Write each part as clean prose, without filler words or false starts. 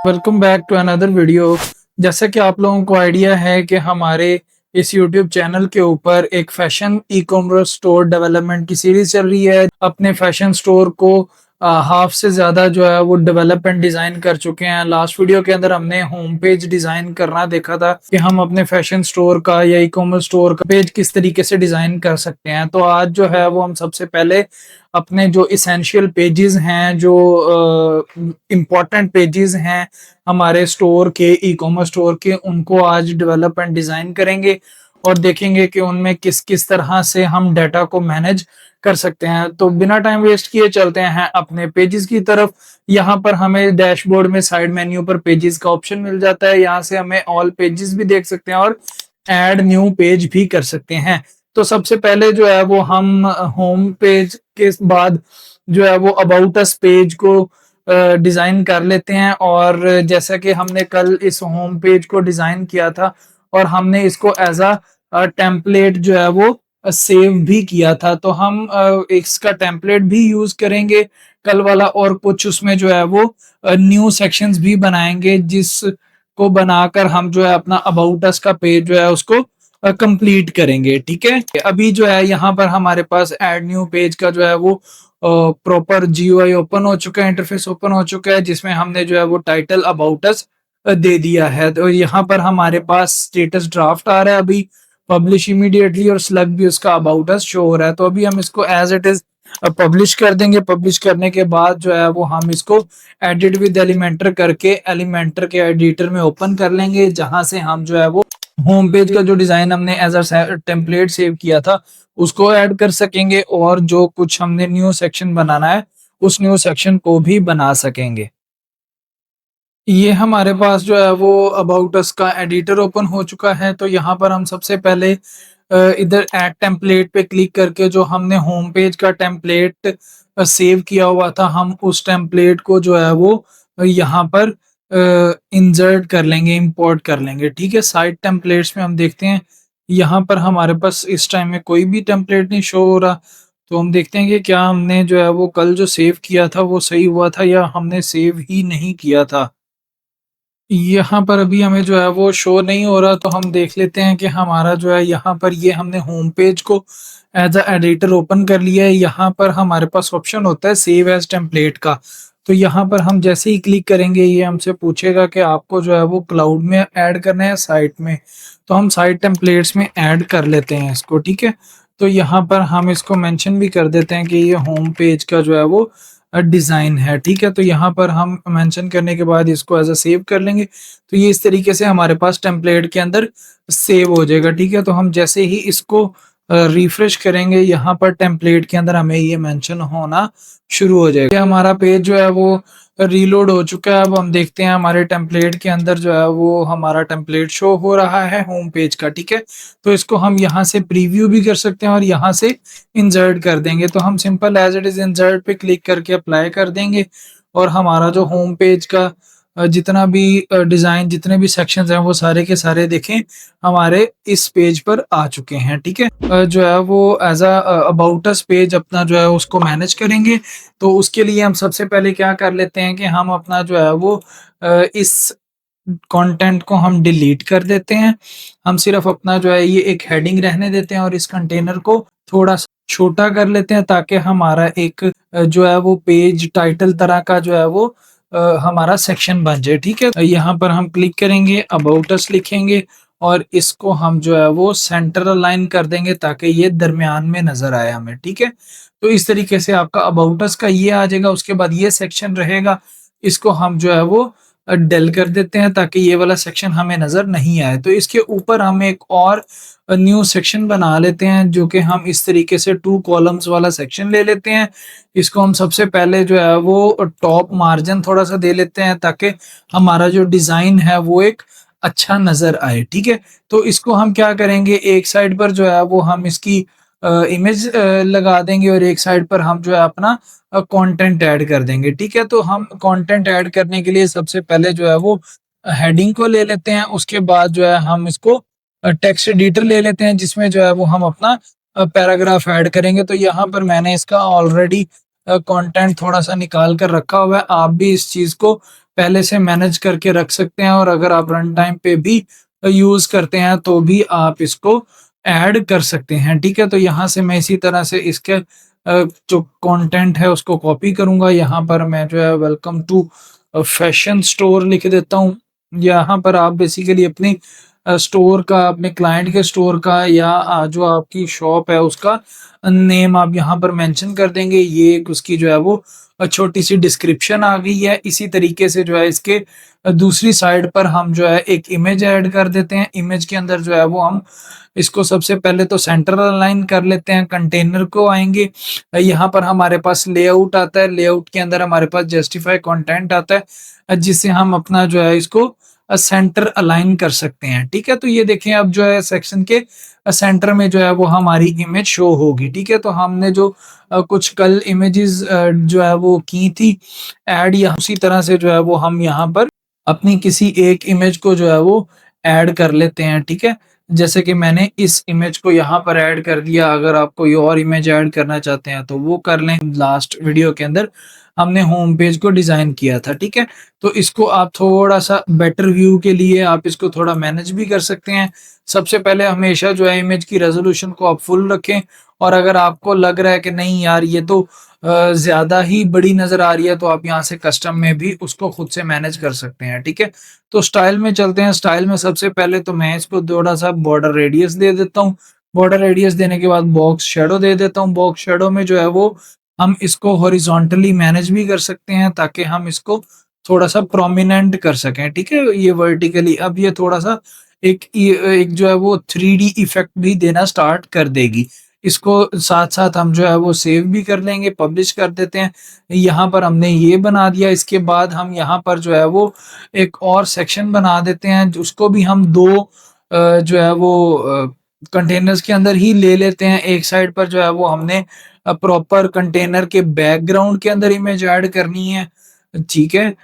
Welcome back to another video. जैसा कि आप लोगों को आइडिया है कि हमारे इस यूट्यूब चैनल के ऊपर एक fashion e commerce store development की सीरीज चल रही है। अपने फैशन स्टोर को हाफ से ज़्यादा जो है वो डेवलप एंड डिज़ाइन कर चुके हैं। लास्ट वीडियो के अंदर हमने होम पेज डिज़ाइन करना देखा था कि हम अपने फैशन स्टोर का या ई कॉमर्स स्टोर का पेज किस तरीके से डिज़ाइन कर सकते हैं। तो आज जो है वो हम सबसे पहले अपने जो इसेंशियल पेजेस हैं, जो इम्पोर्टेंट पेजेस हैं हमारे स्टोर के, ई कॉमर्स स्टोर के, उनको आज डेवलप एंड डिजाइन करेंगे और देखेंगे कि उनमें किस किस तरह से हम डाटा को मैनेज कर सकते हैं। तो बिना टाइम वेस्ट किए चलते हैं अपने पेजेस की तरफ। यहाँ पर हमें डैशबोर्ड में साइड मेन्यू पर पेजेस का ऑप्शन मिल जाता है। यहाँ से हमें ऑल पेजेस भी देख सकते हैं और ऐड न्यू पेज भी कर सकते हैं। तो सबसे पहले जो है वो हम होम पेज के बाद जो है वो अबाउट अस पेज को डिजाइन कर लेते हैं। और जैसा कि हमने कल इस होम पेज को डिजाइन किया था और हमने इसको एज अ टेम्पलेट जो है वो सेव भी किया था, तो हम इसका टेम्पलेट भी यूज करेंगे कल वाला, और कुछ उसमें जो है वो न्यू सेक्शंस भी बनाएंगे जिसको बनाकर हम जो है अपना अबाउट अस का पेज जो है उसको कंप्लीट करेंगे। ठीक है, अभी जो है यहाँ पर हमारे पास ऐड न्यू पेज का जो है वो प्रॉपर जीयूआई ओपन हो चुका है, इंटरफेस ओपन हो चुका है, जिसमें हमने जो है वो टाइटल अबाउट अस दे दिया है। तो यहाँ पर हमारे पास स्टेटस ड्राफ्ट आ रहा है अभी, पब्लिश इमीडिएटली, और स्लग भी उसका अबाउट अस शो हो रहा है। तो अभी हम इसको एज इट इज पब्लिश कर देंगे। पब्लिश करने के बाद जो है वो हम इसको एडिट विद एलिमेंटर करके एलिमेंटर के एडिटर में ओपन कर लेंगे, जहां से हम जो है वो होम पेज का जो डिजाइन हमने एज अ टेम्पलेट सेव किया था उसको ऐड कर सकेंगे, और जो कुछ हमने न्यू सेक्शन बनाना है उस न्यू सेक्शन को भी बना सकेंगे। ये हमारे पास जो है वो अबाउट अस का एडिटर ओपन हो चुका है। तो यहाँ पर हम सबसे पहले इधर ऐड टेम्पलेट पे क्लिक करके जो हमने होम पेज का टेम्पलेट सेव किया हुआ था, हम उस टेम्पलेट को जो है वो यहाँ पर इंसर्ट कर लेंगे, इंपोर्ट कर लेंगे। ठीक है, साइड टेम्पलेट्स में हम देखते हैं यहाँ पर हमारे पास इस टाइम में कोई भी टेम्पलेट नहीं शो हो रहा। तो हम देखते हैं कि क्या हमने जो है वो कल जो सेव किया था वो सही हुआ था या हमने सेव ही नहीं किया था। यहाँ पर अभी हमें जो है वो शो नहीं हो रहा, तो हम देख लेते हैं कि हमारा जो है यहाँ पर ये हमने होम पेज को एज अ एडिटर ओपन कर लिया है। यहाँ पर हमारे पास ऑप्शन होता है सेव एज टेम्पलेट का। तो यहाँ पर हम जैसे ही क्लिक करेंगे ये हमसे पूछेगा कि आपको जो है वो क्लाउड में ऐड करना है साइट में। तो हम साइट टेम्पलेट्स में ऐड कर लेते हैं इसको। ठीक है, तो यहाँ पर हम इसको मेंशन भी कर देते हैं कि ये होम पेज का जो है वो डिज़ाइन है। ठीक है, तो यहाँ पर हम मेंशन करने के बाद इसको एज अ सेव कर लेंगे। तो ये इस तरीके से हमारे पास टेम्पलेट के अंदर सेव हो जाएगा। ठीक है, तो हम जैसे ही इसको रिफ्रेश करेंगे यहाँ पर टेम्पलेट के अंदर हमें ये मेंशन होना शुरू हो जाएगा। ये हमारा पेज जो है वो रीलोड हो चुका है। अब हम देखते हैं हमारे टेम्पलेट के अंदर जो है वो हमारा टेम्पलेट शो हो रहा है होम पेज का। ठीक है, तो इसको हम यहाँ से प्रीव्यू भी कर सकते हैं और यहाँ से इंसर्ट कर देंगे। तो हम simple as it is insert पे क्लिक करके अप्लाई कर देंगे और हमारा जो होम पेज का जितना भी डिजाइन, जितने भी सेक्शंस हैं वो सारे के सारे देखें हमारे इस पेज पर आ चुके हैं। ठीक है, जो है वो as a about us page अपना जो है उसको मैनेज करेंगे। तो उसके लिए हम सबसे पहले क्या कर लेते हैं कि हम अपना जो है वो इस कंटेंट को हम डिलीट कर देते हैं। हम सिर्फ अपना जो है ये एक हेडिंग रहने देते हैं और इस कंटेनर को थोड़ा सा छोटा कर लेते हैं, ताकि हमारा एक जो है वो पेज टाइटल तरह का जो है वो हमारा सेक्शन बन जाए। ठीक है, यहाँ पर हम क्लिक करेंगे, अबाउट अस लिखेंगे और इसको हम जो है वो सेंटर अलाइन कर देंगे ताकि ये दरमियान में नजर आए हमें। ठीक है, तो इस तरीके से आपका अबाउट अस का ये आ जाएगा। उसके बाद ये सेक्शन रहेगा, इसको हम जो है वो डल कर देते हैं ताकि ये वाला सेक्शन हमें नजर नहीं आए। तो इसके ऊपर हम एक और न्यू सेक्शन बना लेते हैं, जो कि हम इस तरीके से 2 कॉलम्स वाला सेक्शन ले लेते हैं। इसको हम सबसे पहले जो है वो टॉप मार्जिन थोड़ा सा दे लेते हैं ताकि हमारा जो डिजाइन है वो एक अच्छा नजर आए। ठीक है, तो इसको हम क्या करेंगे, एक साइड पर जो है वो हम इसकी इमेज लगा देंगे और एक साइड पर हम जो है अपना कंटेंट ऐड कर देंगे। ठीक है, तो हम कंटेंट ऐड करने के लिए सबसे पहले जो है वो हेडिंग को ले लेते हैं। उसके बाद जो है हम इसको टेक्स्ट एडिटर ले लेते हैं, जिसमें जो है वो हम अपना पैराग्राफ ऐड करेंगे। तो यहाँ पर मैंने इसका ऑलरेडी कंटेंट थोड़ा सा निकाल कर रखा हुआ है। आप भी इस चीज को पहले से मैनेज करके रख सकते हैं, और अगर आप रन टाइम पे भी यूज़ करते हैं तो भी आप इसको ऐड कर सकते हैं, ठीक है? तो यहाँ से मैं इसी तरह से इसके जो कंटेंट है उसको कॉपी करूँगा। यहाँ पर मैं जो है वेलकम टू फैशन स्टोर लिख देता हूँ। यहाँ पर आप बेसिकली अपनी स्टोर का, अपने क्लाइंट के स्टोर का या जो आपकी शॉप है उसका नेम आप यहाँ पर मेंशन कर देंगे। ये एक उसकी जो है वो छोटी सी डिस्क्रिप्शन आ गई है। इसी तरीके से जो है इसके दूसरी साइड पर हम जो है एक इमेज ऐड कर देते हैं। इमेज के अंदर जो है वो हम इसको सबसे पहले तो सेंटर अलाइन कर लेते हैं। कंटेनर को आएंगे, यहाँ पर हमारे पास लेआउट आता है। लेआउट के अंदर हमारे पास जस्टिफाई कंटेंट आता है, जिससे हम अपना जो है इसको सेंटर अलाइन कर सकते हैं, ठीक है? तो ये देखें, अब जो है सेक्शन के सेंटर में जो है वो हमारी इमेज शो होगी, ठीक है? तो हमने जो कुछ कल इमेजेस जो है वो की थी ऐड, या उसी तरह से जो है वो हम यहाँ पर अपनी किसी एक इमेज को जो है वो ऐड कर लेते हैं, ठीक है? जैसे कि मैंने इस इमेज को यहाँ पर ऐड कर दिया। अगर आप कोई और इमेज ऐड करना चाहते हैं तो वो कर लें। लास्ट वीडियो के अंदर हमने होम पेज को डिजाइन किया था, ठीक है? तो इसको आप थोड़ा सा बेटर व्यू के लिए आप इसको थोड़ा मैनेज भी कर सकते हैं। सबसे पहले हमेशा जो है इमेज की रेजोल्यूशन को आप फुल रखें, और अगर आपको लग रहा है कि नहीं यार ये तो ज्यादा ही बड़ी नजर आ रही है, तो आप यहाँ से कस्टम में भी उसको खुद से मैनेज कर सकते हैं, ठीक है? तो स्टाइल में चलते हैं। स्टाइल में सबसे पहले तो मैं इसको थोड़ा सा बॉर्डर रेडियस दे देता हूँ। बॉर्डर रेडियस देने के बाद बॉक्स शेडो दे देता हूँ। बॉक्स शेडो में जो है वो हम इसको हॉरिजॉन्टली मैनेज भी कर सकते हैं, ताकि हम इसको थोड़ा सा प्रोमिनेंट कर सकें, ठीक है? ये वर्टिकली अब ये थोड़ा सा एक जो है वो 3D इफेक्ट भी देना स्टार्ट कर देगी। इसको साथ-साथ हम जो है वो सेव भी कर लेंगे, पब्लिश कर देते हैं। यहाँ पर हमने ये बना दिया। इसके बाद हम यहाँ पर जो है वो एक और सेक्शन बना देते हैं, उसको भी हम 2 जो है वो कंटेनर्स के अंदर ही ले लेते हैं। एक साइड पर जो है वो हमने प्रॉपर कंटेनर के बैकग्राउंड के अंदर इमेज ऐड करनी है, ठीक है?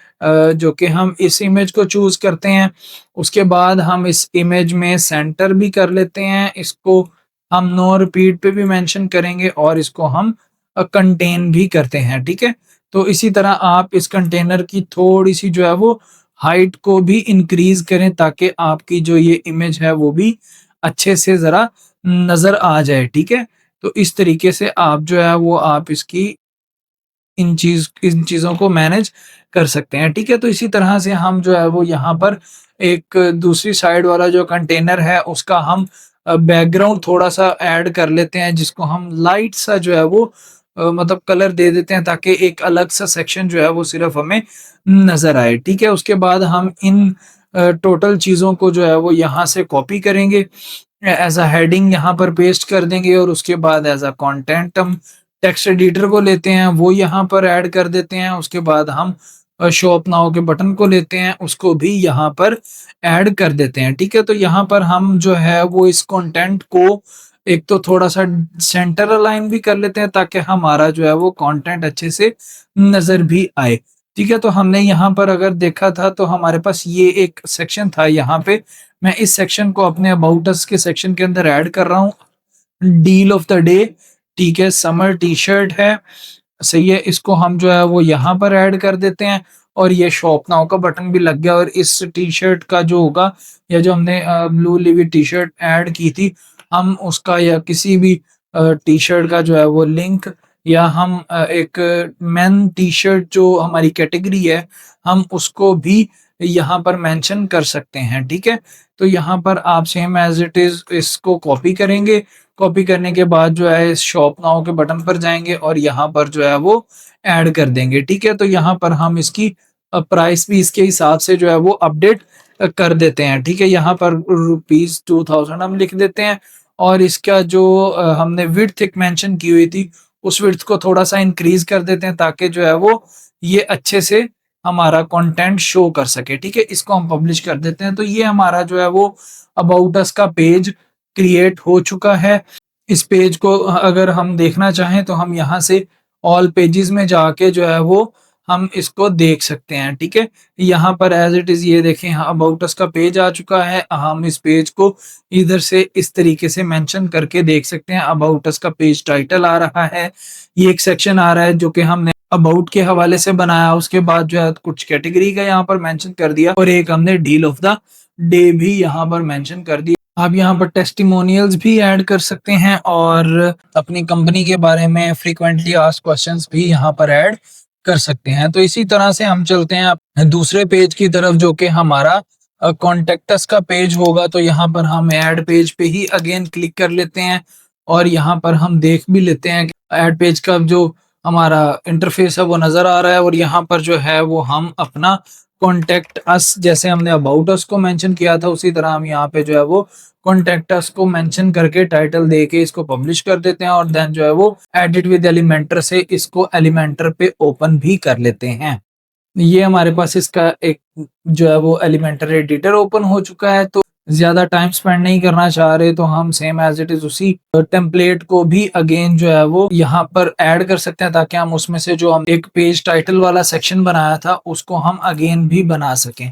जो कि हम इस इमेज को चूज़ करते हैं। उसके बाद हम इस इमेज में सेंटर भी कर लेते हैं। इसको हम नो रिपीट पे भी मेंशन करेंगे, और इसको हम कंटेन भी करते हैं, ठीक है? तो इसी तरह आप इस कंटेनर की थोड़ी-सी जो है वो हाइट को भी इंक्रीज़ करें, ताकि आपकी जो ये इमेज है वो भी अच्छे से ज़रा नज़र आ जाए, ठीक है? तो इस तरीके से आप जो है वो आप इसकी इन चीज़ों को मैनेज कर सकते हैं, ठीक है? तो इसी तरह से हम जो है वो यहाँ पर एक दूसरी साइड वाला जो कंटेनर है उसका हम बैकग्राउंड थोड़ा-सा ऐड कर लेते हैं, जिसको हम लाइट सा जो है वो मतलब कलर दे देते हैं, ताकि एक अलग सा सेक्शन जो है वो सिर्फ़ हमें नज़र आए, ठीक है? उसके बाद हम इन टोटल चीज़ों को जो है वो यहाँ से कॉपी करेंगे, एज़ अ हेडिंग यहाँ पर पेस्ट कर देंगे, और उसके बाद एज़ अ कंटेंट हम टेक्स्ट एडिटर को लेते हैं, वो यहाँ पर ऐड कर देते हैं। उसके बाद हम शो अप नाउ के बटन को लेते हैं, उसको भी यहाँ पर ऐड कर देते हैं, ठीक है? तो यहाँ पर हम जो है वो इस कंटेंट को एक तो थोड़ा-सा सेंटर अलाइन भी कर लेते हैं, ताकि हमारा जो है वो कंटेंट अच्छे से नज़र भी आए, ठीक है? तो हमने यहाँ पर अगर देखा था तो हमारे पास ये एक सेक्शन था। यहाँ पे मैं इस सेक्शन को अपने अबाउट अस के सेक्शन के अंदर ऐड कर रहा हूँ। डील ऑफ द डे, ठीक है? समर टी-शर्ट है, सही है? इसको हम जो है वो यहाँ पर ऐड कर देते हैं, और ये शॉप नाउ का बटन भी लग गया। और इस टी-शर्ट का जो होगा, या जो हमने ब्लू लिवी टी-शर्ट ऐड की थी, हम उसका या किसी भी टी-शर्ट का जो है वो लिंक, या हम एक मेन टी-शर्ट जो हमारी कैटेगरी है, हम उसको भी यहाँ पर मेंशन कर सकते हैं, ठीक है? तो यहाँ पर आप सेम एज़ इट इज़ इसको कॉपी करेंगे। कॉपी करने के बाद जो है इस शॉप नाउ के बटन पर जाएँगे, और यहाँ पर जो है वो ऐड कर देंगे, ठीक है? तो यहाँ पर हम इसकी प्राइस भी इसके हिसाब से जो है वो अपडेट कर देते हैं, ठीक है? यहाँ पर रुपीज़ 2000 हम लिख देते हैं, और इसका जो हमने विड्थ एक मेंशन की हुई थी, उस विड्थ को थोड़ा-सा इंक्रीज़ कर देते हैं, ताकि जो है वो ये अच्छे से हमारा कंटेंट शो कर सके, ठीक है? इसको हम पब्लिश कर देते हैं। तो ये हमारा जो है वो अबाउट अस का पेज क्रिएट हो चुका है। इस पेज को अगर हम देखना चाहें तो हम यहाँ से ऑल पेजेस में जाके जो है वो हम इसको देख सकते हैं। ठीक है, यहाँ पर एज इट इज ये देखें, अबाउट अस का पेज आ चुका है। हम इस पेज को इधर से इस तरीके से मेंशन करके देख सकते हैं। अबाउट अस का पेज टाइटल आ रहा है, ये एक सेक्शन आ रहा है जो कि हमने अबाउट के हवाले से बनाया। उसके बाद जो है कुछ कैटेगरी का यहाँ पर मेंशन कर दिया और एक हमने डील ऑफ द डे भी यहाँ पर मेंशन कर दिया। आप यहाँ पर टेस्टिमोनियल्स भी ऐड कर सकते हैं और अपनी कंपनी के बारे में फ्रीक्वेंटली आस्क्ड क्वेश्चंस भी यहाँ पर ऐड कर सकते हैं। तो इसी तरह से हम चलते हैं दूसरे पेज की तरफ जो कि हमारा कॉन्टेक्टस का पेज होगा। तो यहाँ पर हम ऐड पेज पे ही अगेन क्लिक कर लेते हैं और यहाँ पर हम देख भी लेते हैं कि ऐड पेज का जो हमारा इंटरफेस है वो नजर आ रहा है। और यहाँ पर जो है वो हम अपना कॉन्टेक्ट अस, जैसे हमने अबाउट अस को मेंशन किया था उसी तरह हम यहाँ पे जो है वो कॉन्टेक्ट अस को मेंशन करके टाइटल दे के इसको पब्लिश कर देते हैं और देन जो है वो एडिट विद एलिमेंटर से इसको एलिमेंटर पे ओपन भी कर लेते हैं। ये हमारे पास इसका एक जो है वो एलिमेंटर एडिटर ओपन हो चुका है। तो ज्यादा टाइम स्पेंड नहीं करना चाह रहे तो हम सेम एज इट इज उसी टेम्पलेट को भी अगेन जो है वो यहाँ पर ऐड कर सकते हैं ताकि हम उसमें से जो हम एक पेज टाइटल वाला सेक्शन बनाया था उसको हम अगेन भी बना सकें।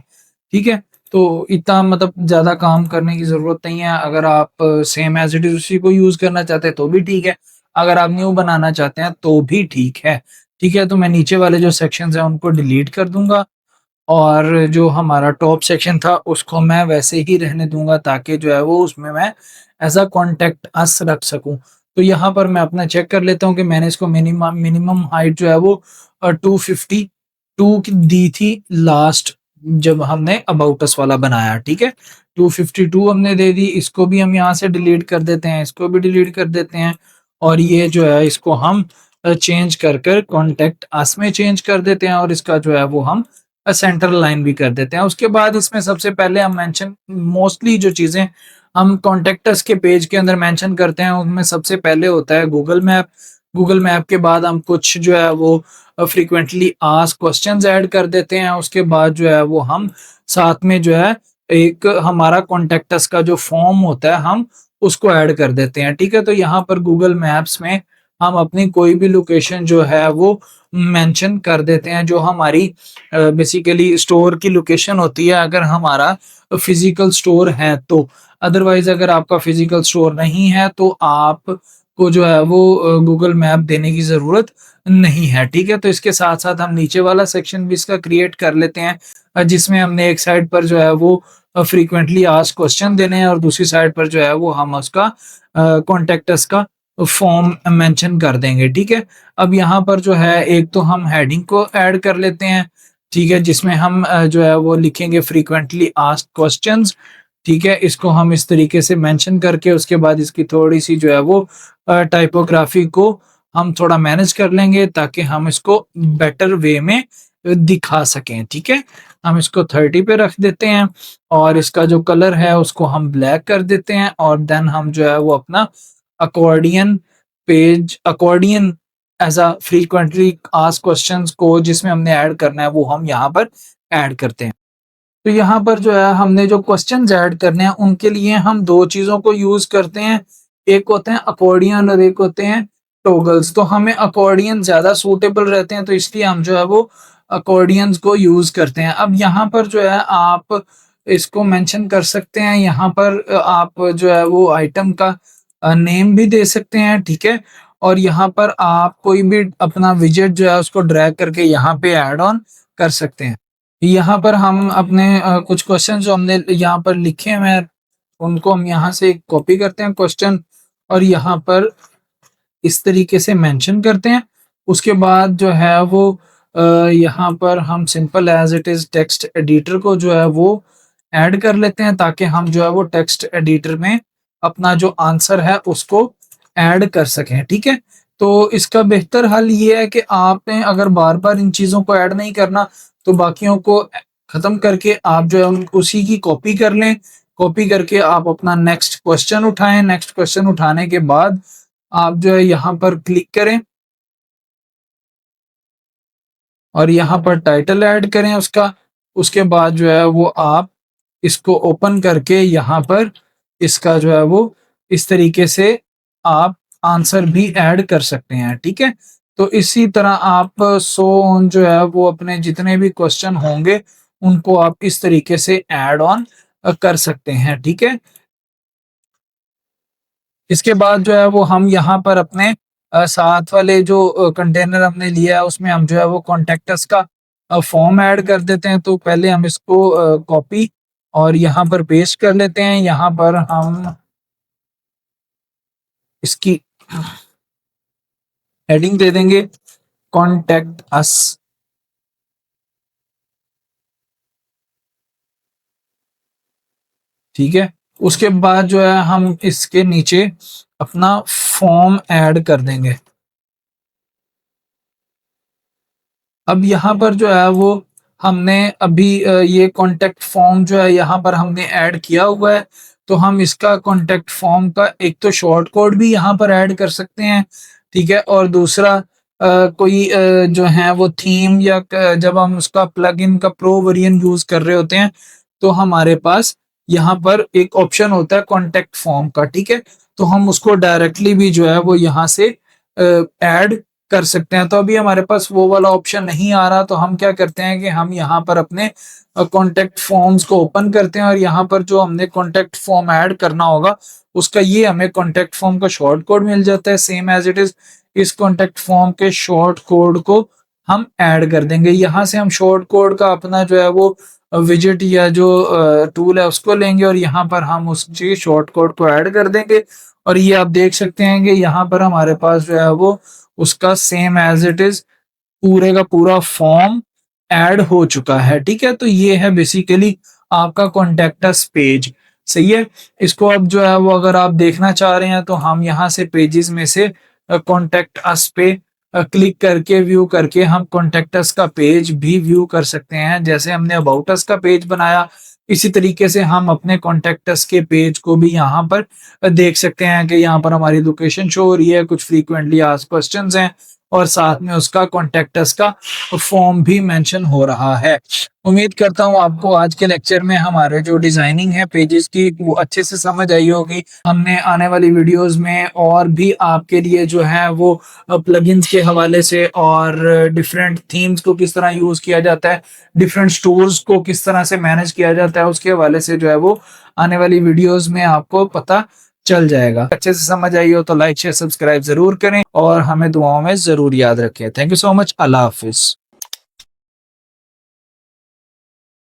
ठीक है, तो इतना मतलब ज्यादा काम करने की जरूरत नहीं है। अगर आप सेम एज इट इज उसी को यूज करना चाहते हैं तो भी ठीक है, अगर आप न्यू बनाना चाहते हैं तो भी ठीक है। ठीक है, तो मैं नीचे वाले जो सेक्शंस हैं उनको डिलीट कर दूंगा और जो हमारा टॉप सेक्शन था उसको मैं वैसे ही रहने दूंगा ताकि जो है वो उसमें मैं एज अ कॉन्टेक्ट अस रख सकूं। तो यहाँ पर मैं अपना चेक कर लेता हूँ कि मैंने इसको मिनिमम मिनिमम हाइट जो है वो 252 की दी थी लास्ट जब हमने अबाउट अस वाला बनाया। ठीक है, 252 हमने दे दी। इसको भी हम यहाँ से डिलीट कर देते हैं, इसको भी डिलीट कर देते हैं और ये जो है इसको हम चेंज कर कर कॉन्टेक्ट अस में चेंज कर देते हैं और इसका जो है वो हम सेंट्रल लाइन भी कर देते हैं। उसके बाद इसमें सबसे पहले हम मेंशन मोस्टली जो चीजें हम कॉन्टेक्टस के पेज के अंदर मेंशन करते हैं उनमें सबसे पहले होता है गूगल मैप। गूगल मैप के बाद हम कुछ जो है वो फ्रीक्वेंटली आस्क्ड क्वेश्चंस ऐड कर देते हैं। उसके बाद जो है वो हम साथ में जो है एक हमारा कॉन्टेक्टस का जो फॉर्म होता है हम उसको ऐड कर देते हैं। ठीक है, तो यहाँ पर गूगल मैप्स में हम अपनी कोई भी लोकेशन जो है वो मेंशन कर देते हैं जो हमारी बेसिकली स्टोर की लोकेशन होती है अगर हमारा फिजिकल स्टोर है तो। अदरवाइज अगर आपका फिजिकल स्टोर नहीं है तो आप को जो है वो गूगल मैप देने की जरूरत नहीं है। ठीक है, तो इसके साथ साथ हम नीचे वाला सेक्शन भी इसका क्रिएट कर लेते हैं जिसमें हमने एक साइड पर जो है वो फ्रीक्वेंटली आस्क्ड क्वेश्चन देने हैं और दूसरी साइड पर जो है वो हम उसका कॉन्टेक्टस का फॉर्म मेंशन कर देंगे। ठीक है, अब यहाँ पर जो है एक तो हम हेडिंग को ऐड कर लेते हैं। ठीक है, जिसमें हम जो है वो लिखेंगे फ्रीक्वेंटली आस्क्ड क्वेश्चंस। ठीक है, इसको हम इस तरीके से मेंशन करके उसके बाद इसकी थोड़ी सी जो है वो टाइपोग्राफी को हम थोड़ा मैनेज कर लेंगे ताकि हम इसको बेटर वे में दिखा सकें। ठीक है, हम इसको 30 पे रख देते हैं और इसका जो कलर है उसको हम ब्लैक कर देते हैं और देन हम जो है वो अपना accordion page accordion as a frequently asked questions को जिसमें हमने ऐड करना है वो हम यहाँ पर ऐड करते हैं। तो यहाँ पर जो है हमने जो क्वेश्चंस ऐड करने हैं उनके लिए हम दो चीजों को यूज करते हैं, एक होते हैं अकॉर्डियन और एक होते हैं टॉगल्स। तो हमें अकॉर्डियन ज्यादा सूटेबल रहते हैं तो इसलिए हम जो है वो अकॉर्डियंस को यूज करते हैं। अब यहाँ पर जो है आप इसको मेंशन कर सकते हैं, यहाँ पर आप जो है वो आइटम का नेम भी दे सकते हैं। ठीक है, और यहाँ पर आप कोई भी अपना विजेट जो है उसको ड्रैग करके यहाँ पे ऐड ऑन कर सकते हैं। यहाँ पर हम अपने कुछ क्वेश्चन जो हमने यहाँ पर लिखे हुए हैं उनको हम यहाँ से कॉपी करते हैं क्वेश्चन और यहाँ पर इस तरीके से मेंशन करते हैं। उसके बाद जो है वो यहाँ पर हम simple as it is text editor को जो है वो ऐड कर लेते हैं ताकि हम जो है वो टेक्स्ट एडिटर में अपना जो आंसर है उसको ऐड कर सकें। ठीक है, तो इसका बेहतर हल ये है कि आपने अगर बार बार इन चीज़ों को ऐड नहीं करना तो बाकियों को खत्म करके आप जो है उसी की कॉपी कर लें। कॉपी करके आप अपना नेक्स्ट क्वेश्चन उठाएं, नेक्स्ट क्वेश्चन उठाने के बाद आप जो है यहाँ पर क्लिक करें और यहाँ पर टाइटल ऐड करें उसका। उसके बाद जो है वो आप इसको ओपन करके यहाँ पर इसका जो है वो इस तरीके से आप आंसर भी ऐड कर सकते हैं। ठीक है, तो इसी तरह आप सो ऑन जो है वो अपने जितने भी क्वेश्चन होंगे उनको आप इस तरीके से ऐड ऑन कर सकते हैं, ठीक है। इसके बाद जो है वो हम यहाँ पर अपने साथ वाले जो कंटेनर हमने लिया है उसमें हम जो है वो कॉन्टेक्टस का फॉर्म ऐड कर देते हैं। तो पहले हम इसको कॉपी और यहाँ पर पेस्ट कर लेते हैं। यहाँ पर हम इसकी हेडिंग दे देंगे कॉन्टेक्ट अस, ठीक है। उसके बाद जो है हम इसके नीचे अपना फॉर्म ऐड कर देंगे। अब यहाँ पर जो है वो हमने अभी ये कॉन्टेक्ट फॉर्म जो है यहाँ पर हमने ऐड किया हुआ है। तो हम इसका कॉन्टेक्ट फॉर्म का एक तो शॉर्ट कोड भी यहाँ पर ऐड कर सकते हैं, ठीक है। और दूसरा कोई जो है वो थीम या जब हम उसका प्लग इन का प्रो वेरिएंट यूज कर रहे होते हैं तो हमारे पास यहाँ पर एक ऑप्शन होता है कॉन्टेक्ट फॉर्म का, ठीक है। तो हम उसको डायरेक्टली भी जो है वो यहाँ से ऐड कर सकते हैं। तो अभी हमारे पास वो वाला ऑप्शन नहीं आ रहा, तो हम क्या करते हैं कि हम यहाँ पर अपने कॉन्टेक्ट फॉर्म्स को ओपन करते हैं और यहाँ पर जो हमने कॉन्टेक्ट फॉर्म ऐड करना होगा उसका ये हमें कॉन्टेक्ट फॉर्म का शॉर्ट कोड मिल जाता है सेम एज इट इज। इस कॉन्टेक्ट फॉर्म के शॉर्ट कोड को हम ऐड कर देंगे। यहाँ से हम शॉर्ट कोड का अपना जो है वो विजिट या जो टूल है उसको लेंगे और यहाँ पर हम उस शॉर्ट कोड को ऐड कर देंगे। और ये आप देख सकते हैं कि यहाँ पर हमारे पास जो है वो उसका सेम एज इट इज पूरे का पूरा फॉर्म ऐड हो चुका है, ठीक है। तो ये है बेसिकली आपका कॉन्टेक्टस पेज, सही है। इसको अब जो है वो अगर आप देखना चाह रहे हैं तो हम यहाँ से पेजेस में से कॉन्टेक्ट अस पे क्लिक करके व्यू करके हम कॉन्टेक्टस का पेज भी व्यू कर सकते हैं। जैसे हमने अबाउट अस का पेज बनाया इसी तरीके से हम अपने कॉन्टेक्टस के पेज को भी यहाँ पर देख सकते हैं कि यहाँ पर हमारी लोकेशन शो हो रही है, कुछ फ्रीक्वेंटली आस्क्ड क्वेश्चंस हैं और साथ में उसका कॉन्टेक्टस का फॉर्म भी मेंशन हो रहा है। उम्मीद करता हूँ आपको आज के लेक्चर में हमारे जो डिजाइनिंग है पेजेस की वो अच्छे से समझ आई होगी। हमने आने वाली वीडियोस में और भी आपके लिए जो है वो प्लगइन्स के हवाले से और डिफरेंट थीम्स को किस तरह यूज किया जाता है, डिफरेंट स्टोर्स को किस तरह से मैनेज किया जाता है, उसके हवाले से जो है वो आने वाली वीडियोस में आपको पता चल जाएगा। अच्छे से समझ आई हो तो लाइक शेयर सब्सक्राइब जरूर करें और हमें दुआओं में जरूर याद रखें। Thank you so much. Allah Hafiz.